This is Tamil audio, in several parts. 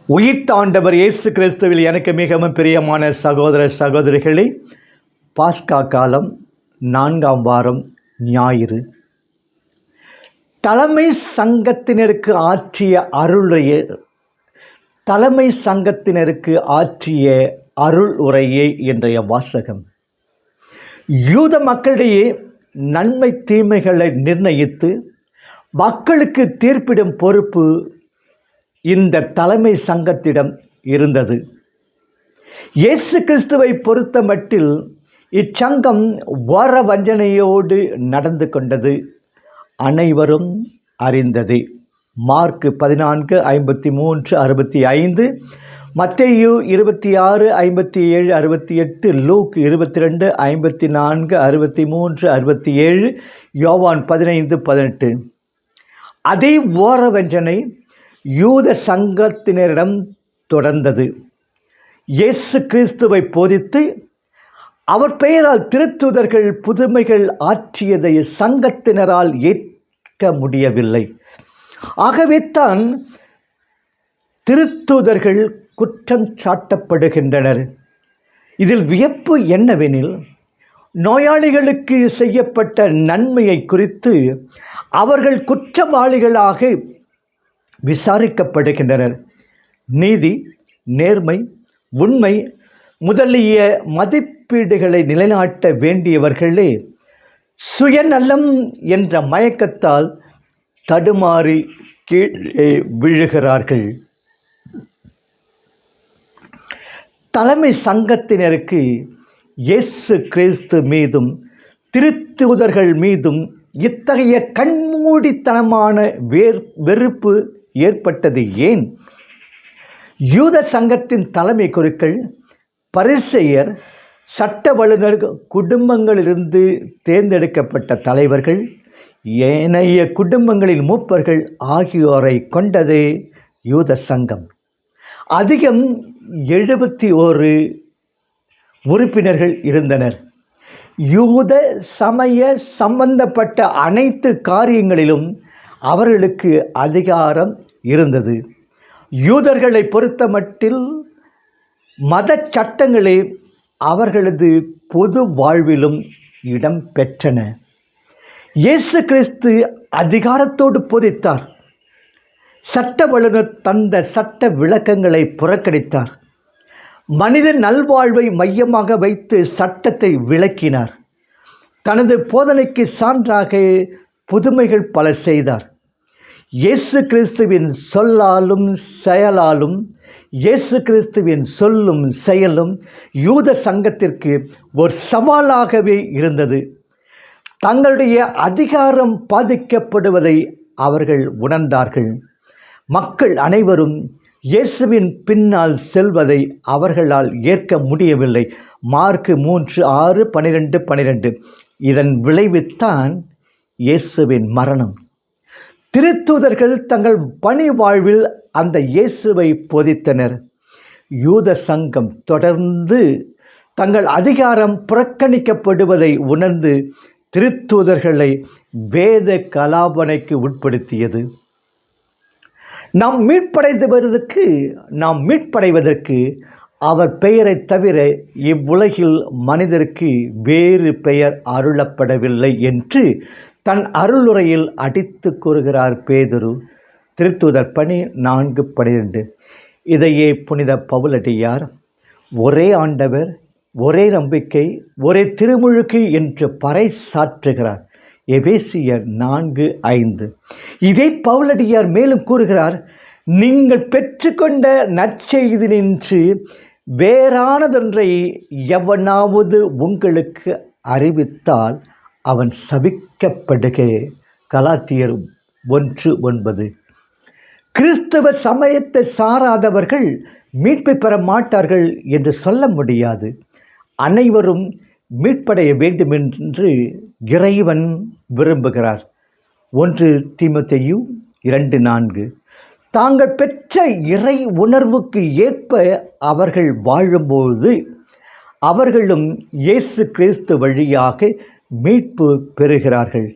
உயிர்த்தாண்டவர் இயேசு கிறிஸ்துவில் எனக்கு மிகவும் பிரியமான சகோதர சகோதரிகளே, பாஸ்கா காலம் 4ஆம் வாரம் ஞாயிறு. தலைமை சங்கத்தினருக்கு ஆற்றிய அருள் உரையே இன்றைய வாசகம். யூத மக்களிடையே நன்மை தீமைகளை நிர்ணயித்து மக்களுக்கு தீர்ப்பிடும் பொறுப்பு இந்த தலைமை சங்கத்திடம் இருந்தது. இயேசு கிறிஸ்துவை பொறுத்த மட்டில் இச்சங்கம் வர வஞ்சனையோடு நடந்து கொண்டது அனைவரும் அறிந்ததே. மார்க் 14:53-65, மத்தேயு 26:57-68, லூக் 22:54-63-67, யோவான் 15:18. அதே ஓர வஞ்சனை யூத சங்கத்தினரிடம் தொடர்ந்தது. இயேசு கிறிஸ்துவை போதித்து அவர் பெயரால் திருத்தூதர்கள் புதுமைகள் ஆற்றியதை சங்கத்தினரால் ஏற்க முடியவில்லை. ஆகவே தான் திருத்தூதர்கள் குற்றம் சாட்டப்படுகின்றனர். இதில் வியப்பு என்னவெனில், நோயாளிகளுக்கு செய்யப்பட்ட நன்மையை குறித்து அவர்கள் குற்றவாளிகளாக விசாரிக்கப்படுகின்றனர். நீதி, நேர்மை, உண்மை முதலிய மதிப்பீடுகளை நிலைநாட்ட வேண்டியவர்களே சுயநலம் என்ற மயக்கத்தால் தடுமாறி கீழே விழுகிறார்கள். தலைமை சங்கத்தினருக்கு இயேசு கிறிஸ்து மீதும் திருத்தூதர்கள் மீதும் இத்தகைய கண்மூடித்தனமான வெறுப்பு ஏற்பட்டது ஏன்? யூத சங்கத்தின் தலைமை குருக்கள், பரிசேயர், சட்ட வல்லுநர் குடும்பங்களிலிருந்து தேர்ந்தெடுக்கப்பட்ட தலைவர்கள், ஏனைய குடும்பங்களின் மூப்பர்கள் ஆகியோரை கொண்டதே யூத சங்கம். அதிகம் 71 உறுப்பினர்கள் இருந்தனர். யூத சமய சம்பந்தப்பட்ட அனைத்து காரியங்களிலும் அவர்களுக்கு அதிகாரம் இருந்தது. யூதர்களை பொறுத்த மட்டில் மத சட்டங்களே அவர்களது பொது வாழ்விலும் இடம் பெற்றன. இயேசு கிறிஸ்து அதிகாரத்தோடு போதித்தார். சட்ட வல்லுநர் தந்த சட்ட விளக்கங்களை புறக்கணித்தார். மனித நல்வாழ்வை மையமாக வைத்து சட்டத்தை விளக்கினார். தனது போதனைக்கு சான்றாக புதுமைகள் பல செய்தார். இயேசு கிறிஸ்துவின் சொல்லாலும் செயலாலும், இயேசு கிறிஸ்துவின் சொல்லும் செயலும் யூத சங்கத்திற்கு ஒரு சவாலாகவே இருந்தது. தங்களுடைய அதிகாரம் பாதிக்கப்படுவதை அவர்கள் உணர்ந்தார்கள். மக்கள் அனைவரும் இயேசுவின் பின்னால் செல்வதை அவர்களால் ஏற்க முடியவில்லை. மார்க் 3:6-12. இதன் விளைவுத்தான் இயேசுவின் மரணம். திருத்தூதர்கள் தங்கள் பணி வாழ்வில் அந்த இயேசுவை போதித்தனர். யூத சங்கம் தொடர்ந்து தங்கள் அதிகாரம் புறக்கணிக்கப்படுவதை உணர்ந்து திருத்தூதர்களை வேத கலாபனைக்கு உட்படுத்தியது. நாம் மீட்படைவதற்கு அவர் பெயரை தவிர இவ்வுலகில் மனிதருக்கு வேறு பெயர் அருளப்படவில்லை என்று தன் அருளுரையில் அடித்து கூறுகிறார் பேதுரு. திருத்தூதர் பணி 4:12. இதையே புனித பவுலடியார் ஒரே ஆண்டவர், ஒரே நம்பிக்கை, ஒரே திருமுழுக்கு என்று பறைசாற்றுகிறார். எபேசியர் 4:5. இதை பவுலடியார் மேலும் கூறுகிறார், நீங்கள் பெற்றுக்கொண்ட நற்செய்தி நின்று வேறானதொன்றை எவனாவது உங்களுக்கு அறிவித்தால் அவன் சபிக்கப்படுக. கலாத்தியர் 1:9. கிறிஸ்தவ சமயத்தை சாராதவர்கள் மீட்பை பெற மாட்டார்கள் என்று சொல்ல முடியாது. அனைவரும் மீட்படைய வேண்டுமென்று இறைவன் விரும்புகிறார். 1 தீமோத்தேயு 2:4. தாங்கள் பெற்ற இறை உணர்வுக்கு ஏற்ப அவர்கள் வாழும்போது அவர்களும் இயேசு கிறிஸ்து வழியாக மீட்பு பெறுகிறார்கள்.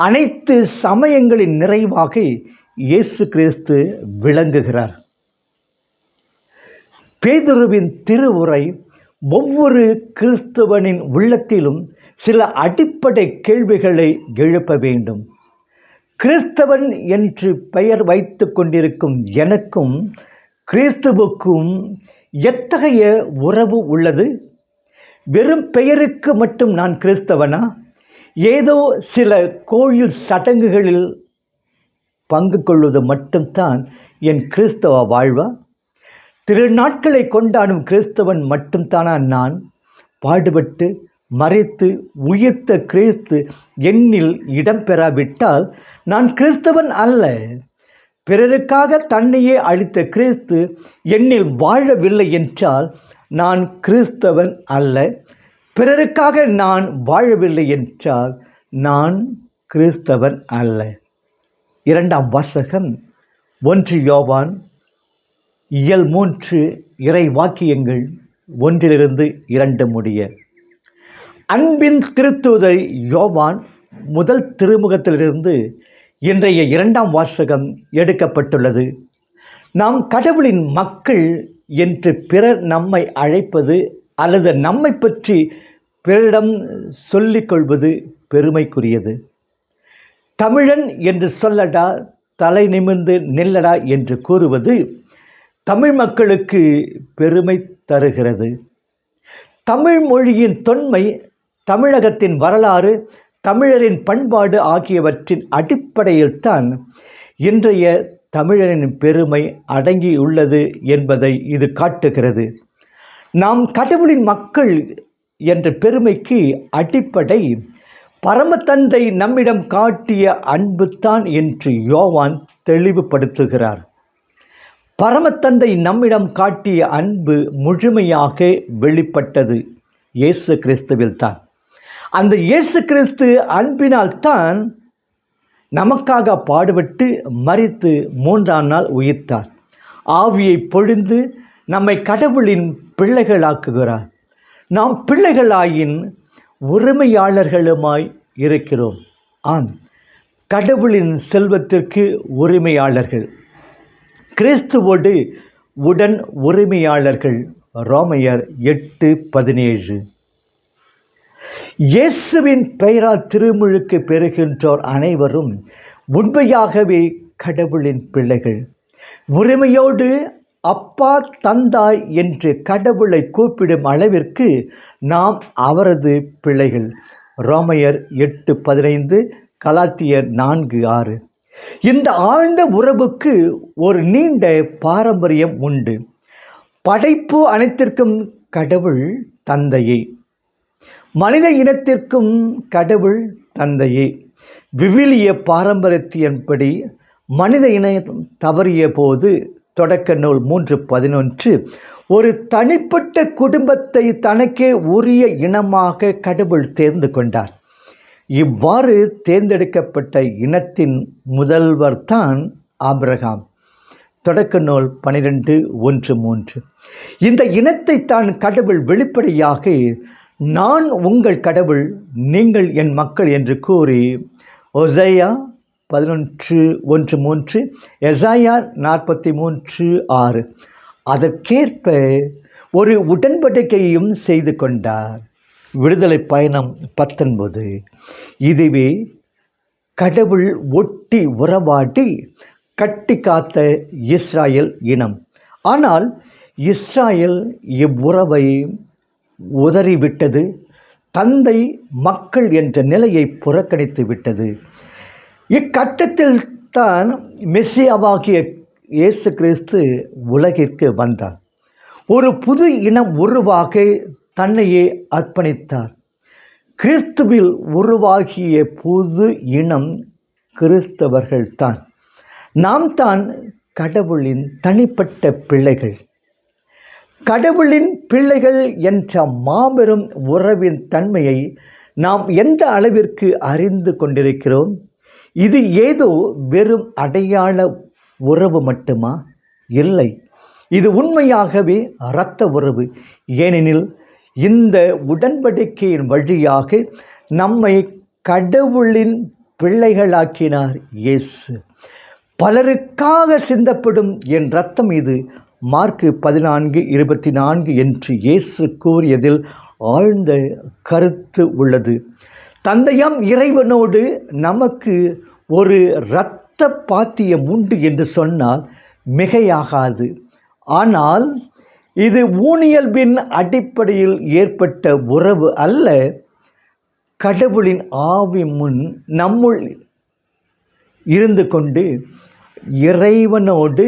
அனைத்து சமயங்களின் நிறைவாக இயேசு கிறிஸ்து விளங்குகிறார். பேதுருவின் திருவுரை ஒவ்வொரு கிறிஸ்தவனின் உள்ளத்திலும் சில அடிப்படை கேள்விகளை எழுப்ப வேண்டும். கிறிஸ்தவன் என்று பெயர் வைத்து கொண்டிருக்கும் எனக்கும் கிறிஸ்துவுக்கும் எத்தகைய உறவு உள்ளது? வெறும் பெயருக்கு மட்டும் நான் கிறிஸ்தவனா? ஏதோ சில கோயில் சடங்குகளில் பங்கு கொள்வது மட்டும்தான் என் கிறிஸ்தவ வாழ்வா? திருநாட்களை கொண்டாடும் கிறிஸ்தவன் மட்டும்தானா நான்? பாடுபட்டு மரித்து உயிர்த்த கிறிஸ்து என்னில் இடம்பெறாவிட்டால் நான் கிறிஸ்தவன் அல்ல. பிறருக்காக தன்னையே அளித்த கிறிஸ்து என்னில் வாழவில்லை என்றால் நான் கிறிஸ்தவன் அல்ல. பிறருக்காக நான் வாழவில்லை என்றால் நான் கிறிஸ்தவன் அல்ல. 2ஆம் வாசகம் 1 யோவான் இயல் 3 இறை வாக்கியங்கள் 1-2 முடிய. அன்பின் திருத்தூதர் யோவான் முதல் திருமுகத்திலிருந்து இன்றைய 2ஆம் வாசகம் எடுக்கப்பட்டுள்ளது. நாம் கடவுளின் மக்கள் என்று பிறர் நம்மை அழைப்பது அல்லது நம்மை பற்றி பிறரிடம் சொல்லிக்கொள்வது பெருமைக்குரியது. தமிழன் என்று சொல்லடா, தலை நிமிர்ந்து நில்லடா என்று கூறுவது தமிழ் மக்களுக்கு பெருமை தருகிறது. தமிழ் மொழியின் தொன்மை, தமிழகத்தின் வரலாறு, தமிழரின் பண்பாடு ஆகியவற்றின் அடிப்படையில்தான் இன்றைய தமிழரின் பெருமை அடங்கியுள்ளது என்பதை இது காட்டுகிறது. நாம் கடவுளின் மக்கள் என்ற பெருமைக்கு அடிப்படை பரமதந்தை நம்மிடம் காட்டிய அன்புதான் என்று யோவான் தெளிவுபடுத்துகிறார். பரமதந்தை நம்மிடம் காட்டிய அன்பு முழுமையாக வெளிப்பட்டது இயேசு கிறிஸ்துவில் தான். அந்த இயேசு கிறிஸ்து அன்பினால்தான் நமக்காக பாடுபட்டு மரித்து 3ஆம் நாள் உயிர்த்தார். ஆவியை பொழிந்து நம்மை கடவுளின் பிள்ளைகளாக்குகிறார். நாம் பிள்ளைகளாயின் உரிமையாளர்களுமாய் இருக்கிறோம். ஆம், கடவுளின் செல்வத்திற்கு உரிமையாளர்கள், கிறிஸ்துவோடு உடன் உரிமையாளர்கள். ரோமையர் 8:17. இயேசுவின் பெயரால் திருமுழுக்கு பெறுகின்றோர் அனைவரும் உண்மையாகவே கடவுளின் பிள்ளைகள். உரிமையோடு அப்பா தந்தாய் என்று கடவுளை கூப்பிடும் அளவிற்கு நாம் அவரது பிள்ளைகள். ரோமையர் 8:15, கலாத்தியர் 4:6. இந்த ஆழ்ந்த உறவுக்கு ஒரு நீண்ட பாரம்பரியம் உண்டு. படைப்பு அனைத்திற்கும் கடவுள் தந்தையே, மனித இனத்திற்கும் கடவுள் தந்தையே. விவிலிய பாரம்பரியத்தின்படி மனித இனம் தவறிய போது தொடக்க நூல் 3:11 ஒரு தனிப்பட்ட குடும்பத்தை தனக்கே உரிய இனமாக கடவுள் தேர்ந்து கொண்டார். இவ்வாறு தேர்ந்தெடுக்கப்பட்ட இனத்தின் முதல்வர் தான் ஆபிரகாம். தொடக்க நூல் 12:1-3. இந்த இனத்தை தான் கடவுள் வெளிப்படையாக நான் உங்கள் கடவுள், நீங்கள் என் மக்கள் என்று கூறி ஓசையா 11:1-3, எசாயா 43:6 அதற்கேற்ப ஒரு உடன்படிக்கையும் செய்து கொண்டார். விடுதலை பயணம் 19. இதுவே கடவுள் ஒட்டி உறவாடி கட்டி காத்த இஸ்ராயல் இனம். ஆனால் இஸ்ராயல் இவ்வுறவை உதறிவிட்டது. தந்தை மக்கள் என்ற நிலையை புறக்கணித்து விட்டது. இக்கட்டத்தில் தான் மெசியாவாகிய இயேசு கிறிஸ்து உலகிற்கு வந்தார். ஒரு புது இனம் உருவாக தன்னையே அர்ப்பணித்தார். கிறிஸ்துவில் உருவாகிய புது இனம் கிறிஸ்தவர்கள்தான். நாம் தான் கடவுளின் தனிப்பட்ட பிள்ளைகள். கடவுளின் பிள்ளைகள் என்ற மாபெரும் உறவின் தன்மையை நாம் எந்த அளவிற்கு அறிந்து கொண்டிருக்கிறோம்? இது ஏதோ வெறும் அடையாள உறவு மட்டுமா? இல்லை, இது உண்மையாகவே இரத்த உறவு. ஏனெனில் இந்த உடன்படிக்கையின் வழியாக நம்மை கடவுளின் பிள்ளைகளாக்கினார் இயேசு. பலருக்காக சிந்தப்படும் என் இரத்தம் இது மார்க்கு 14:24 என்று இயேசு கூறியதில் ஆழ்ந்த கருத்து உள்ளது. தந்தையாம் இறைவனோடு நமக்கு ஒரு இரத்த பாத்தியம் உண்டு என்று சொன்னால் மிகையாகாது. ஆனால் இது ஊனியல்பின் அடிப்படையில் ஏற்பட்ட உறவு அல்ல. கடவுளின் ஆவி முன் நம்முள் இருந்து கொண்டு இறைவனோடு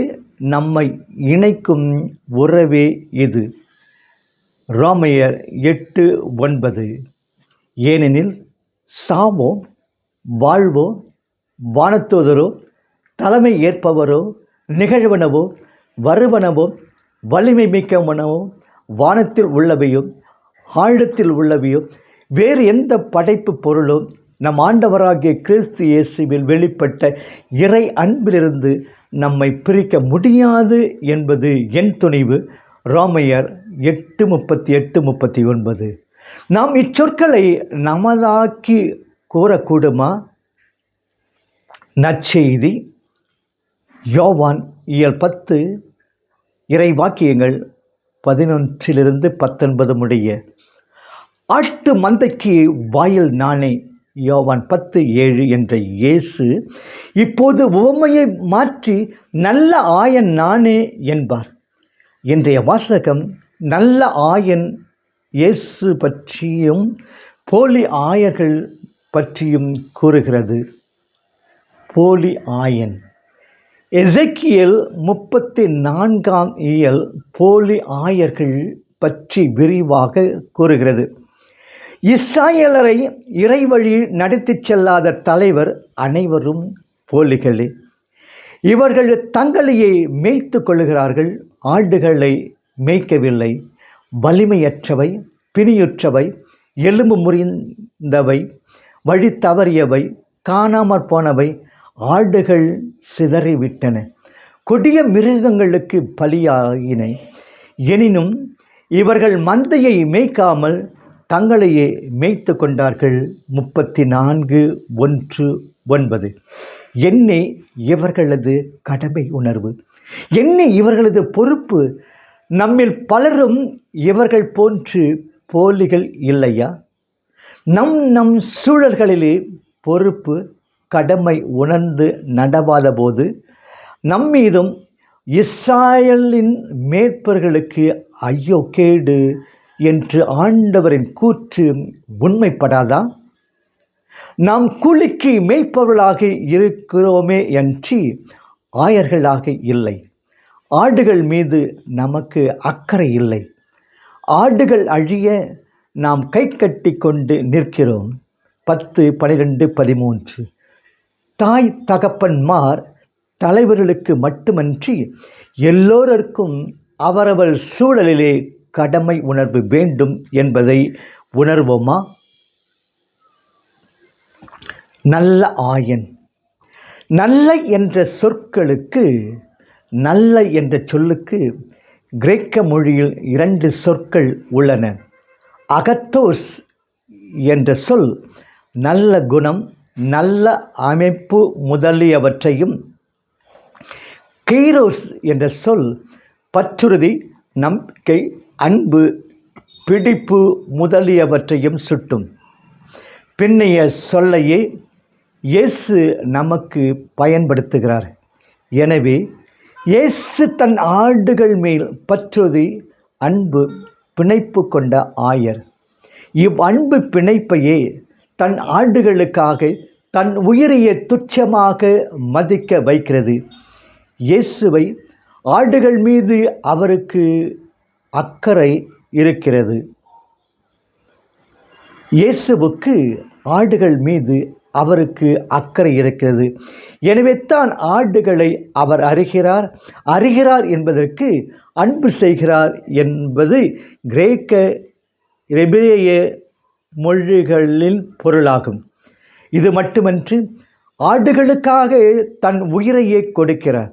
நம்மை இணைக்கும் உறவே இது. ரோமையர் 8:9. ஏனெனில் சாவோ வாழ்வோ வானதூதரோ தலைமை ஏற்பவரோ நிகழ்வனவோ வருவனவோ வலிமை மிக்கவனவோ வானத்தில் உள்ளவையோ ஆழத்தில் உள்ளவையோ வேறு எந்த படைப்பு பொருளோ நம் ஆண்டவராகிய கிறிஸ்து இயேசுவில் வெளிப்பட்ட இறை அன்பிலிருந்து நம்மை பிரிக்க முடியாது என்பது என் துணிவு. ரோமையர் 8:38-39. நாம் இச்சொற்களை நமதாக்கி கூறக்கூடுமா? நற்செய்தி யோவான் இயல் 10 இறைவாக்கியங்கள் 11-19 முடிய. ஆட்டு மந்தைக்கு வாயில் நானே யோவான் 10:7 என்ற இயேசு இப்போது உவமையை மாற்றி நல்ல ஆயன் நானே என்பார். இன்றைய வாசகம் நல்ல ஆயன் இயேசு பற்றியும் போலி ஆயர்கள் பற்றியும் கூறுகிறது. போலி ஆயன் எசேக்கியேல் 34 இயல் போலி ஆயர்கள் பற்றி விரிவாக கூறுகிறது. இஸ்ராயேலரை இறைவழி நடத்தி செல்லாத தலைவர் அனைவரும் போலிகளே. இவர்கள் தங்களையே மேய்த்து கொள்ளுகிறார்கள், ஆடுகளை மேய்க்கவில்லை. வலிமையற்றவை, பிணியுற்றவை, எலும்பு முறிந்தவை, வழி தவறியவை, காணாமற் போனவை, ஆடுகள் சிதறிவிட்டன, கொடிய மிருகங்களுக்கு பலியாயின. எனினும் இவர்கள் மந்தையை மேய்க்காமல் தங்களையே மேய்த்து கொண்டார்கள். 34:1-9. என்னே இவர்களது கடமை உணர்வு, என்னே இவர்களது பொறுப்பு. நம்மில் பலரும் இவர்கள் போன்று போலிகள் இல்லையா? நம் சூழல்களிலே பொறுப்பு கடமை உணர்ந்து நடவாத போது நம்மீதும் இஸ்ராயலின் மேற்பர்களுக்கு ஐயோ கேடு என்று ஆண்டவரின் கூற்று உண்மைப்படாதா? நாம் கூலிக்கு மேய்ப்பவர்களாக இருக்கிறோமே அன்றி ஆயர்களாக இல்லை. ஆடுகள் மீது நமக்கு அக்கறை இல்லை. ஆடுகள் அழிய நாம் கை கட்டி கொண்டு நிற்கிறோம். 10-12-13. தாய் தகப்பன்மார் தலைவர்களுக்கு மட்டுமன்றி எல்லோருக்கும் அவரவர் சூழலிலே கடமை உணர்வு வேண்டும் என்பதை உணர்வோமா? நல்ல ஆயன். நல்ல என்ற சொற்களுக்கு, நல்ல என்ற சொல்லுக்கு கிரேக்க மொழியில் 2 சொற்கள் உள்ளன. அகத்தோஸ் என்ற சொல் நல்ல குணம், நல்ல அமைப்பு முதலியவற்றையும், கெய்ரோஸ் என்ற சொல் பற்றுறுதி, நம்பிக்கை, அன்பு, பிடிப்பு முதலியவற்றையும் சுட்டும். பின்னைய சொல்லையே இயேசு நமக்கு பயன்படுத்துகிறார். எனவே இயேசு தன் ஆடுகள் மேல் பற்றுறுதி, அன்பு, பிணைப்பு கொண்ட ஆயர். அன்பு பிணைப்பையே தன் ஆடுகளுக்காக தன் உயிரையே துச்சமாக மதிக்க வைக்கிறது. இயேசுவை ஆடுகள் மீது அவருக்கு அக்கறை இருக்கிறது. இயேசுவுக்கு ஆடுகள் மீது அவருக்கு அக்கறை இருக்கிறது. எனவே தான் ஆடுகளை அவர் அறிகிறார் என்பதற்கு அன்பு செய்கிறார் என்பது கிரேக்க எபிரேய மொழிகளின் பொருளாகும். இது மட்டுமன்றி ஆடுகளுக்காக தன் உயிரையே கொடுக்கிறார்.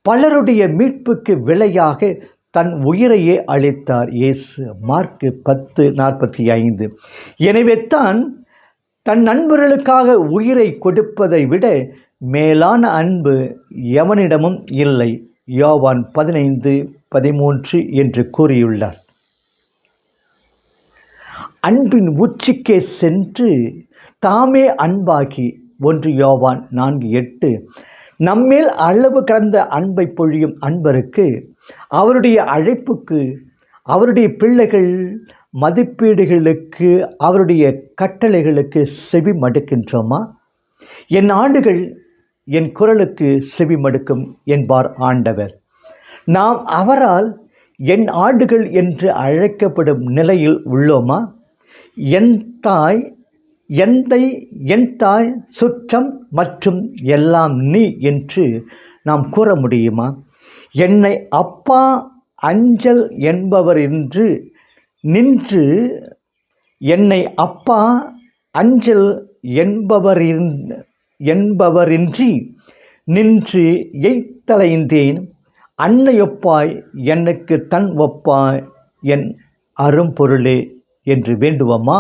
பலருடைய மீட்புக்கு விலையாக தன் உயிரையே அளித்தார் இயேசு. மார்க்கு 10:45. எனவே தான் தன் நண்பர்களுக்காக உயிரை கொடுப்பதை விட மேலான அன்பு எவனிடமும் இல்லை யோவான் 15:13 என்று கூறியுள்ளார். அன்பின் உச்சிக்கே சென்று தாமே அன்பாகி 1 யோவான் 4:8 நம்மேல் அளவு கடந்த அன்பை பொழியும் அன்பருக்கு, அவருடைய அழைப்புக்கு, அவருடைய பிள்ளைகள் மதிப்பீடுகளுக்கு, அவருடைய கட்டளைகளுக்கு செவி மடுக்கின்றோமா? என் ஆடுகள் என் குரலுக்கு செவி மடுக்கும் என்பார் ஆண்டவர். நாம் அவரால் என் ஆடுகள் என்று அழைக்கப்படும் நிலையில் உள்ளோமா? என் தாய், என் தாய், சுற்றம் மற்றும் எல்லாம் நீ என்று நாம் கூற முடியுமா? என்னை அப்பா அஞ்சல் என்பவரின்று நின்று, என்னை அப்பா அஞ்சல் என்பவரின்றி நின்று எய்த்தலைந்தேன். அன்னையொப்பாய் எனக்கு தன் ஒப்பாய் என் அரும்பொருளே என்று வேண்டுவோமா?